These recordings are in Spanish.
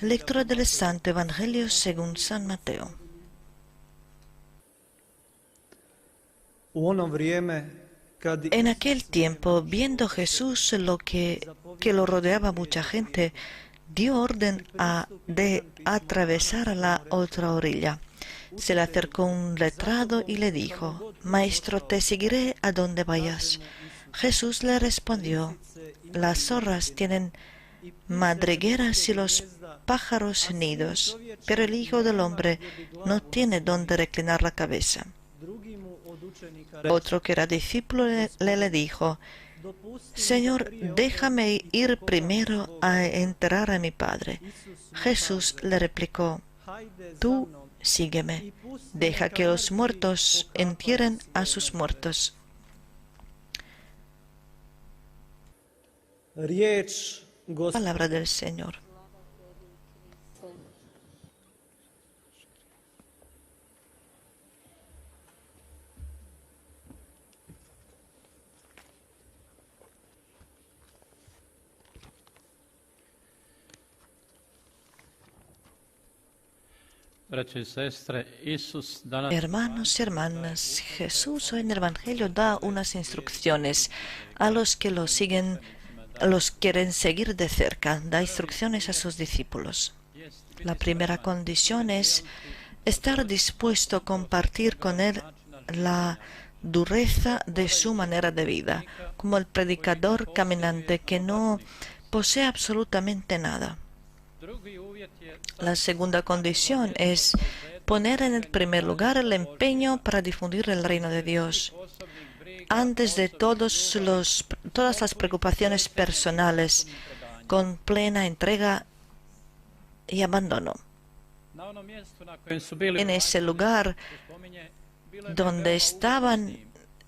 Lectura del Santo Evangelio según San Mateo. En aquel tiempo, viendo Jesús que lo rodeaba mucha gente, dio orden de atravesar a la otra orilla. Se le acercó un letrado y le dijo: «Maestro, te seguiré a donde vayas». Jesús le respondió: «Las zorras tienen madrigueras y los pájaros nidos, pero el Hijo del Hombre no tiene dónde reclinar la cabeza». Otro que era discípulo le dijo: «Señor, déjame ir primero a enterrar a mi padre». Jesús le replicó: «Tú sígueme, deja que los muertos entierren a sus muertos». Palabra del Señor. Hermanos y hermanas, Jesús hoy en el Evangelio da unas instrucciones a los que lo siguen, a los que quieren seguir de cerca, da instrucciones a sus discípulos. La primera condición es estar dispuesto a compartir con él la dureza de su manera de vida, como el predicador caminante que no posee absolutamente nada. La segunda condición es poner en el primer lugar el empeño para difundir el reino de Dios, antes de todas las preocupaciones personales, con plena entrega y abandono. En ese lugar donde estaban,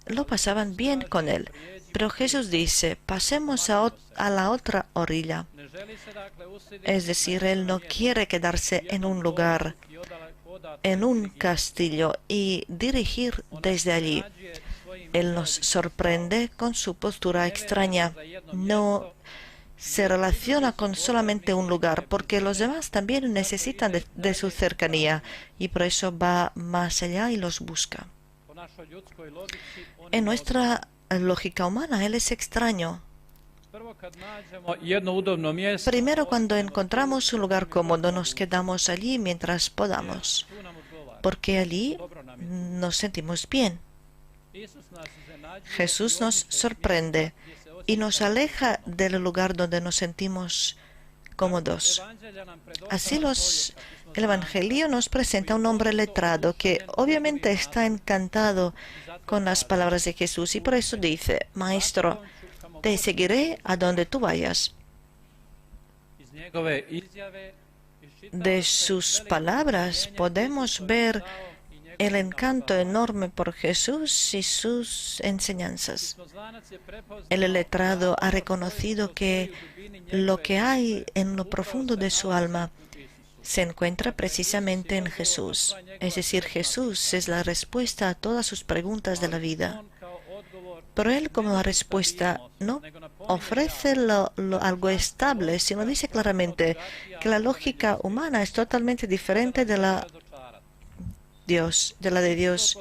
lo pasaban bien con él. Pero Jesús dice: pasemos a la otra orilla. Es decir, Él no quiere quedarse en un lugar, en un castillo y dirigir desde allí. Él nos sorprende con su postura extraña. No se relaciona con solamente un lugar, porque los demás también necesitan de su cercanía, y por eso va más allá y los busca. En nuestra lógica humana, Él es extraño. Primero, cuando encontramos un lugar cómodo, nos quedamos allí mientras podamos, porque allí nos sentimos bien. Jesús nos sorprende y nos aleja del lugar donde nos sentimos cómodos. Así el Evangelio nos presenta a un hombre letrado que obviamente está encantado con las palabras de Jesús y por eso dice: «Maestro, te seguiré a donde tú vayas». De sus palabras podemos ver el encanto enorme por Jesús y sus enseñanzas. El letrado ha reconocido que lo que hay en lo profundo de su alma se encuentra precisamente en Jesús. Es decir, Jesús es la respuesta a todas sus preguntas de la vida. Pero Él, como la respuesta, no ofrece algo estable, sino dice claramente que la lógica humana es totalmente diferente de la de Dios,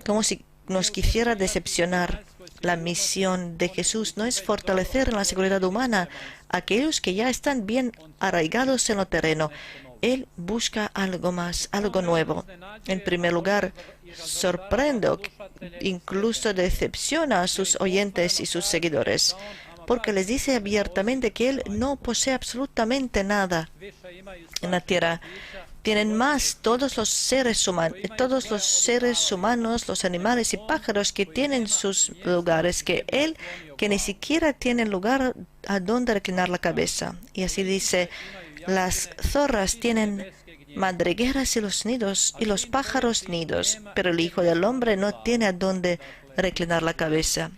como si nos quisiera decepcionar. La misión de Jesús no es fortalecer en la seguridad humana a aquellos que ya están bien arraigados en lo terreno. Él busca algo más, algo nuevo. En primer lugar, sorprende, incluso decepciona a sus oyentes y sus seguidores, porque les dice abiertamente que Él no posee absolutamente nada en la tierra. Tienen más todos los seres humanos, los animales y pájaros que tienen sus lugares, que Él, que ni siquiera tiene lugar a donde reclinar la cabeza. Y así dice: las zorras tienen madrigueras y los pájaros nidos, pero el Hijo del Hombre no tiene a dónde reclinar la cabeza.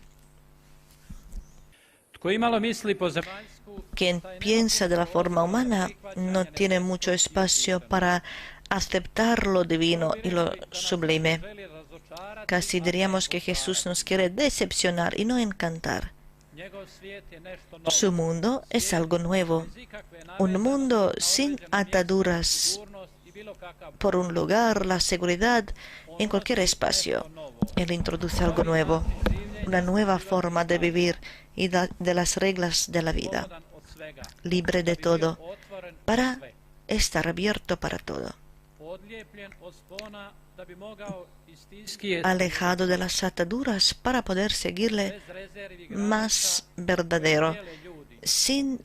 Quien piensa de la forma humana no tiene mucho espacio para aceptar lo divino y lo sublime. Casi diríamos que Jesús nos quiere decepcionar y no encantar. Su mundo es algo nuevo, un mundo sin ataduras por un lugar, la seguridad en cualquier espacio. Él introduce algo nuevo, una nueva forma de vivir y de las reglas de la vida, libre de todo, para estar abierto para todo, alejado de las ataduras para poder seguirle más verdadero, sin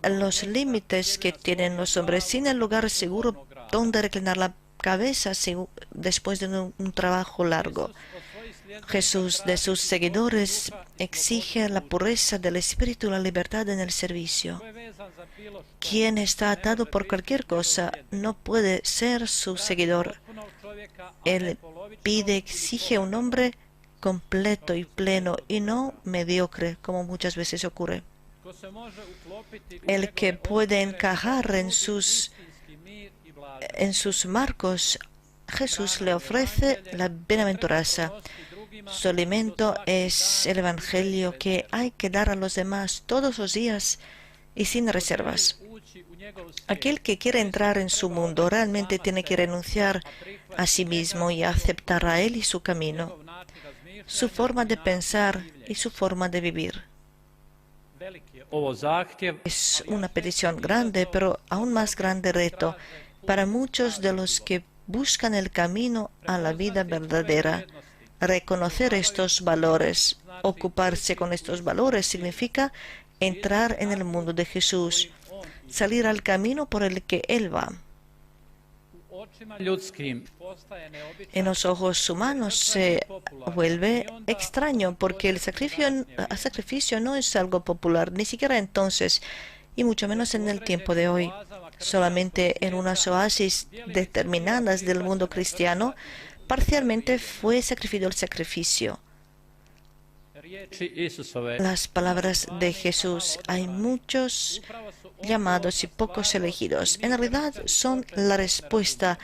los límites que tienen los hombres, sin el lugar seguro donde reclinar la cabeza después de un trabajo largo. Jesús de sus seguidores exige la pureza del espíritu y la libertad en el servicio. Quien está atado por cualquier cosa no puede ser su seguidor. Él exige un hombre completo y pleno y no mediocre, como muchas veces ocurre. El que puede encajar en sus marcos, Jesús le ofrece la bienaventuranza. Su alimento es el Evangelio que hay que dar a los demás todos los días y sin reservas. Aquel que quiere entrar en su mundo realmente tiene que renunciar a sí mismo y aceptar a él y su camino, su forma de pensar y su forma de vivir. Es una petición grande, pero aún más grande reto para muchos de los que buscan el camino a la vida verdadera. Reconocer estos valores, ocuparse con estos valores, significa entrar en el mundo de Jesús, salir al camino por el que Él va. En los ojos humanos se vuelve extraño porque el sacrificio no es algo popular, ni siquiera entonces, y mucho menos en el tiempo de hoy. Solamente en unas oasis determinadas del mundo cristiano, parcialmente fue sacrificado el sacrificio. Las palabras de Jesús: hay muchos llamados y pocos elegidos. En realidad son la respuesta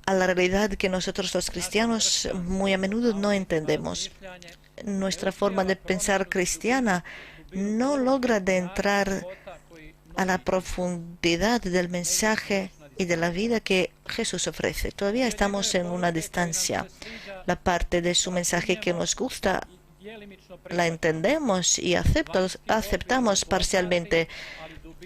a la realidad que nosotros los cristianos muy a menudo no entendemos. Nuestra forma de pensar cristiana no logra de entrar a la profundidad del mensaje y de la vida que Jesús ofrece. Todavía estamos en una distancia. La parte de su mensaje que nos gusta la entendemos y aceptamos parcialmente.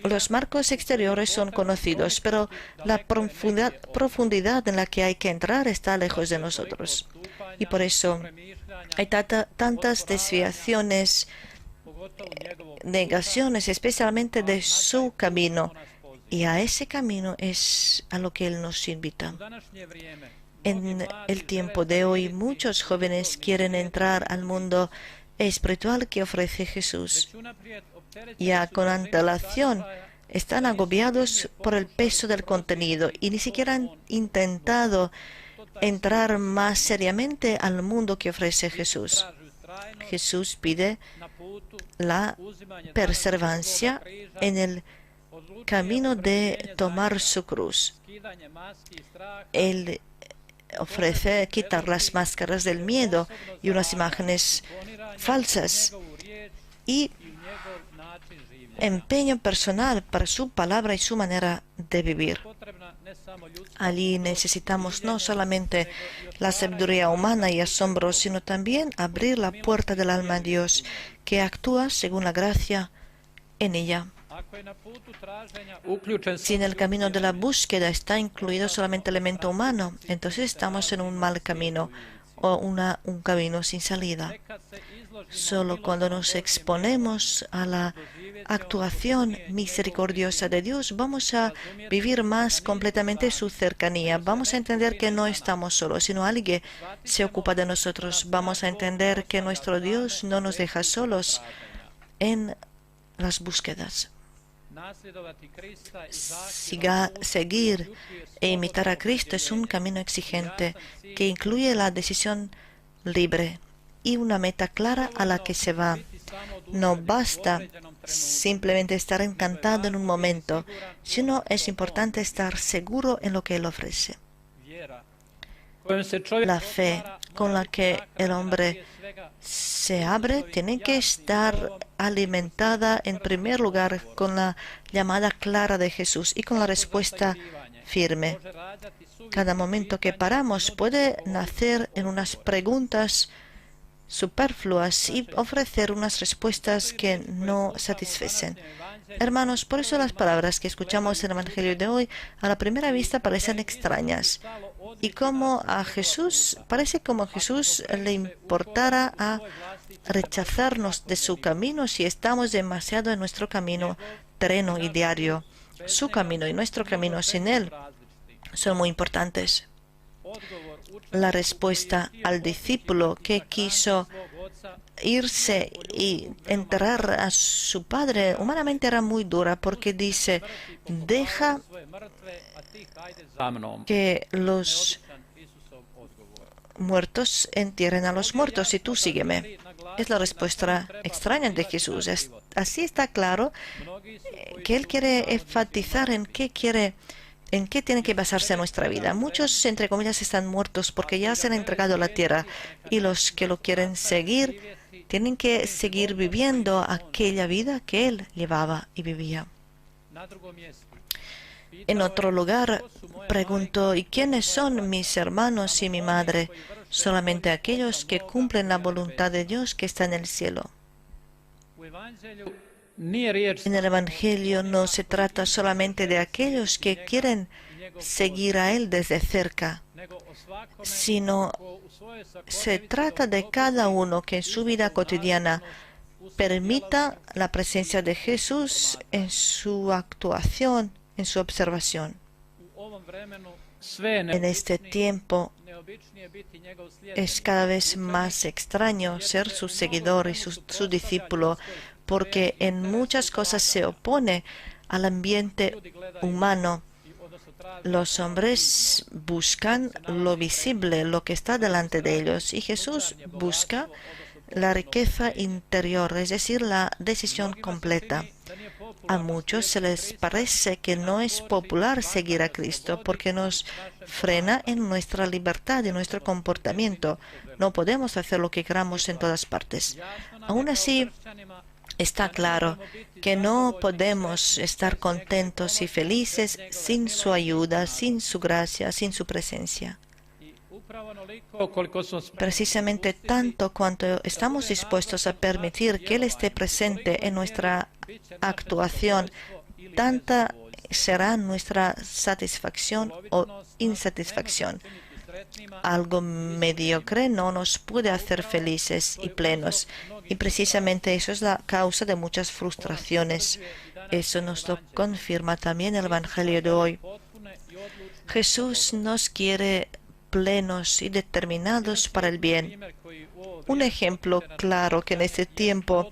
Los marcos exteriores son conocidos, pero la profundidad en la que hay que entrar está lejos de nosotros. Y por eso hay tantas desviaciones, negaciones, especialmente de su camino. Y a ese camino es a lo que Él nos invita. En el tiempo de hoy, muchos jóvenes quieren entrar al mundo espiritual que ofrece Jesús. Ya con antelación están agobiados por el peso del contenido y ni siquiera han intentado entrar más seriamente al mundo que ofrece Jesús. Jesús pide la perseverancia en el camino de tomar su cruz. Él ofrece quitar las máscaras del miedo y unas imágenes falsas y empeño personal para su palabra y su manera de vivir. Allí necesitamos no solamente la sabiduría humana y asombro, sino también abrir la puerta del alma a Dios, que actúa según la gracia en ella. Si en el camino de la búsqueda está incluido solamente el elemento humano, entonces estamos en un mal camino o un camino sin salida. Solo cuando nos exponemos a la actuación misericordiosa de Dios, vamos a vivir más completamente su cercanía. Vamos a entender que no estamos solos, sino alguien se ocupa de nosotros. Vamos a entender que nuestro Dios no nos deja solos en las búsquedas. Seguir e imitar a Cristo es un camino exigente que incluye la decisión libre y una meta clara a la que se va. No basta simplemente estar encantado en un momento, sino es importante estar seguro en lo que Él ofrece. La fe con la que el hombre se abre tiene que estar alimentada en primer lugar con la llamada clara de Jesús y con la respuesta firme. Cada momento que paramos puede nacer en unas preguntas superfluas y ofrecer unas respuestas que no satisfacen. Hermanos, por eso las palabras que escuchamos en el Evangelio de hoy a la primera vista parecen extrañas. Y como a Jesús, parece como a Jesús le importara a rechazarnos de su camino si estamos demasiado en nuestro camino terreno y diario. Su camino y nuestro camino sin Él son muy importantes. La respuesta al discípulo que quiso irse y enterrar a su padre humanamente era muy dura, porque dice: deja que los muertos entierren a los muertos y tú sígueme. Es la respuesta extraña de Jesús. Así está claro que Él quiere enfatizar en qué tiene que basarse nuestra vida. Muchos, entre comillas, están muertos porque ya se han entregado a la tierra, y los que lo quieren seguir tienen que seguir viviendo aquella vida que Él llevaba y vivía. En otro lugar, preguntó: ¿y quiénes son mis hermanos y mi madre? Solamente aquellos que cumplen la voluntad de Dios que está en el cielo. En el Evangelio no se trata solamente de aquellos que quieren seguir a Él desde cerca, sino se trata de cada uno que en su vida cotidiana permita la presencia de Jesús en su actuación, en su observación. En este tiempo es cada vez más extraño ser su seguidor y su discípulo, porque en muchas cosas se opone al ambiente humano. Los hombres buscan lo visible, lo que está delante de ellos, y Jesús busca la riqueza interior, es decir, la decisión completa. A muchos se les parece que no es popular seguir a Cristo porque nos frena en nuestra libertad y nuestro comportamiento. No podemos hacer lo que queramos en todas partes. Aún así, está claro que no podemos estar contentos y felices sin su ayuda, sin su gracia, sin su presencia. Precisamente tanto cuanto estamos dispuestos a permitir que Él esté presente en nuestra actuación, tanta será nuestra satisfacción o insatisfacción. Algo mediocre no nos puede hacer felices y plenos, y precisamente eso es la causa de muchas frustraciones. Eso nos lo confirma también el Evangelio de hoy. Jesús nos quiere plenos y determinados para el bien. Un ejemplo claro que en este tiempo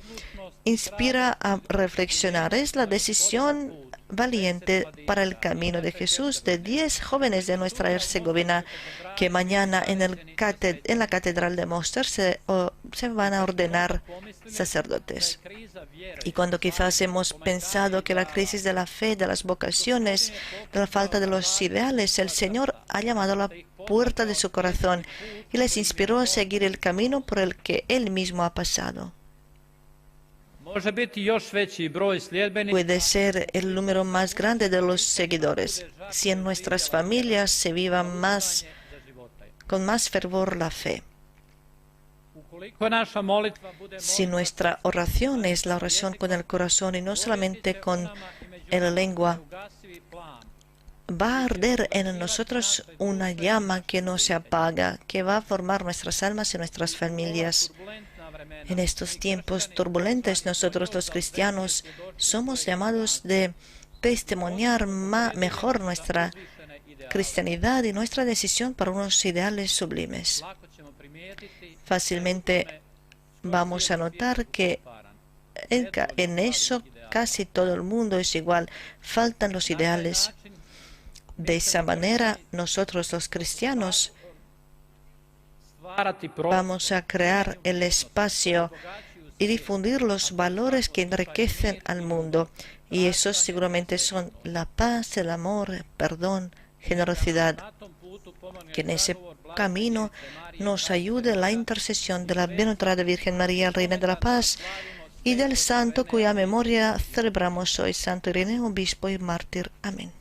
inspira a reflexionar es la decisión valiente para el camino de Jesús de 10 jóvenes de nuestra Herzegovina que mañana en la catedral de Mostar se van a ordenar sacerdotes. Y cuando quizás hemos pensado que la crisis de la fe, de las vocaciones, de la falta de los ideales, el Señor ha llamado a la puerta de su corazón y les inspiró a seguir el camino por el que Él mismo ha pasado. Puede ser el número más grande de los seguidores si en nuestras familias se viva con más fervor la fe. Si nuestra oración es la oración con el corazón y no solamente con la lengua, va a arder en nosotros una llama que no se apaga, que va a formar nuestras almas y nuestras familias. En estos tiempos turbulentos, nosotros los cristianos somos llamados de testimoniar mejor nuestra cristianidad y nuestra decisión para unos ideales sublimes. Fácilmente vamos a notar que en eso casi todo el mundo es igual, faltan los ideales. De esa manera, nosotros los cristianos vamos a crear el espacio y difundir los valores que enriquecen al mundo. Y esos seguramente son la paz, el amor, el perdón, generosidad. Que en ese camino nos ayude la intercesión de la Bienaventurada Virgen María, Reina de la Paz, y del santo cuya memoria celebramos hoy, Santo Ireneo, obispo y mártir. Amén.